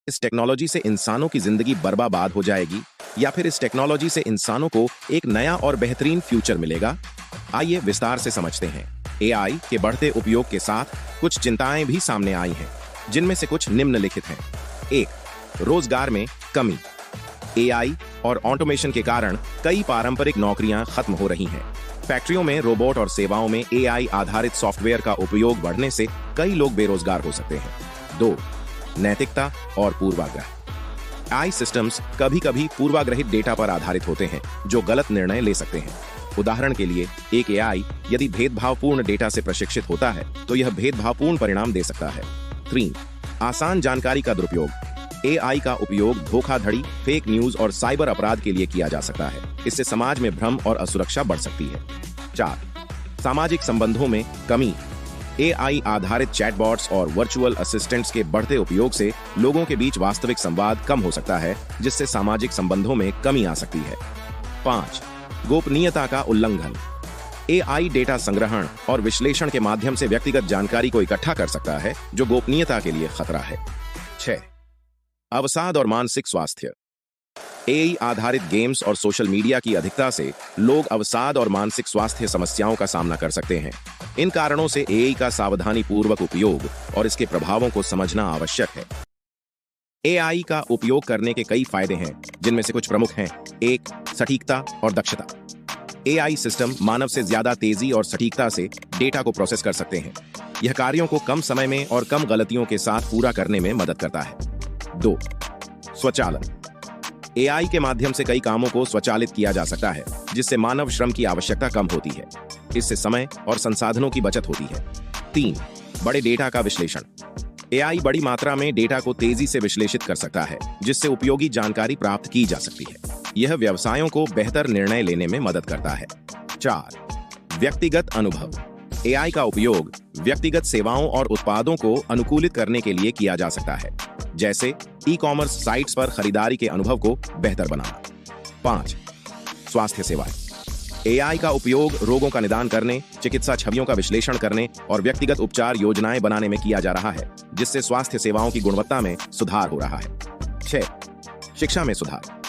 इस टेक्नोलॉजी से इंसानों की जिंदगी बर्बाद हो जाएगी या फिर इस टेक्नोलॉजी से इंसानों को एक नया और बेहतरीन फ्यूचर मिलेगा? आइए विस्तार से समझते हैं। एआई के बढ़ते उपयोग के साथ कुछ चिंताएं भी सामने आई हैं, जिनमें से कुछ निम्नलिखित हैं। 1. रोजगार में कमी। एआई और ऑटोमेशन के कारण कई पारंपरिक नौकरियां खत्म हो रही हैं। फैक्ट्रियों में रोबोट और सेवाओं में एआई आधारित सॉफ्टवेयर का उपयोग बढ़ने से कई लोग बेरोजगार हो सकते हैं। 2. नैतिकता और पूर्वाग्रह। एआई सिस्टम्स कभी-कभी पूर्वाग्रहित डेटा पर आधारित होते हैं, जो गलत निर्णय ले सकते हैं। उदाहरण के लिए, एक एआई यदि भेदभावपूर्ण डेटा से प्रशिक्षित होता है, तो यह भेदभावपूर्ण परिणाम दे सकता है। 3. आसान जानकारी का दुरुपयोग। एआई का उपयोग धोखाधड़ी, फेक न्यूज और साइबर अपराध के लिए किया जा सकता है। इससे समाज में भ्रम और असुरक्षा बढ़ सकती है। 4. सामाजिक संबंधों में कमी। एआई आधारित चैटबॉट्स और वर्चुअल असिस्टेंट्स के बढ़ते उपयोग से लोगों के बीच वास्तविक संवाद कम हो सकता है, जिससे सामाजिक संबंधों में कमी आ सकती है। 5. गोपनीयता का उल्लंघन। एआई डेटा संग्रहण और विश्लेषण के माध्यम से व्यक्तिगत जानकारी को इकट्ठा कर सकता है, जो गोपनीयता के लिए खतरा है। 6. अवसाद और मानसिक स्वास्थ्य। एआई आधारित गेम्स और सोशल मीडिया की अधिकता से लोग अवसाद और मानसिक स्वास्थ्य समस्याओं का सामना कर सकते हैं। इन कारणों से एआई का सावधानी पूर्वक उपयोग और इसके प्रभावों को समझना आवश्यक है। एआई का उपयोग करने के कई फायदे हैं, जिनमें से कुछ प्रमुख हैं। 1. सटीकता और दक्षता। एआई सिस्टम मानव से ज्यादा तेजी और सटीकता से डेटा को प्रोसेस कर सकते हैं। यह कार्यों को कम समय में और कम गलतियों के साथ पूरा करने में मदद करता है। 2. स्वचालन। एआई के माध्यम से कई कामों को स्वचालित किया जा सकता है, जिससे मानव श्रम की आवश्यकता कम होती है। इससे समय और संसाधनों की बचत होती है। 3. बड़े डेटा का विश्लेषण। एआई बड़ी मात्रा में डेटा को तेजी से विश्लेषित कर सकता है, जिससे उपयोगी जानकारी प्राप्त की जा सकती है। यह व्यवसायों को बेहतर निर्णय लेने में मदद करता है। 4. व्यक्तिगत अनुभव। एआई का उपयोग व्यक्तिगत सेवाओं और उत्पादों को अनुकूलित करने के लिए किया जा सकता है, जैसे ई-कॉमर्स साइट्स पर खरीदारी के अनुभव को बेहतर बनाना। 5. स्वास्थ्य सेवाएं। एआई का उपयोग रोगों का निदान करने, चिकित्सा छवियों का विश्लेषण करने और व्यक्तिगत उपचार योजनाएं बनाने में किया जा रहा है, जिससे स्वास्थ्य सेवाओं की गुणवत्ता में सुधार हो रहा है। 6. शिक्षा में सुधार।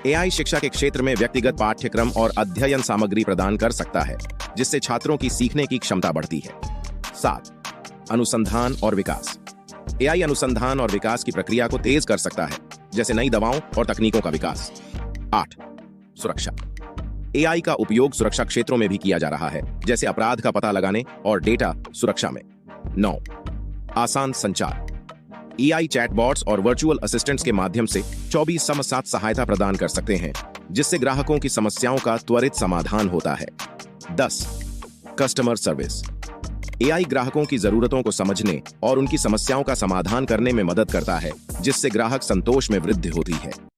एआई शिक्षा के क्षेत्र में व्यक्तिगत पाठ्यक्रम और अध्ययन सामग्री प्रदान कर सकता है, जिससे छात्रों की सीखने की क्षमता बढ़ती है। 7. अनुसंधान और विकास। एआई अनुसंधान और विकास की प्रक्रिया को तेज कर सकता है, जैसे नई दवाओं और तकनीकों का विकास। 8. सुरक्षा। एआई का उपयोग सुरक्षा क्षेत्रों में भी किया जा रहा है, जैसे अपराध का पता लगाने और डेटा सुरक्षा में। 9. आसान संचार। एआई चैटबॉट्स और वर्चुअल असिस्टेंट्स के माध्यम से 24/7 सहायता प्रदान कर सकते हैं, जिससे ग्राहकों की समस्याओं का त्वरित समाधान होता है। 10. Customer service. एआई ग्राहकों की जरूरतों को समझने और उनकी समस्याओं का समाधान करने में मदद करता है, जिससे ग्राहक संतोष में वृद्धि होती है।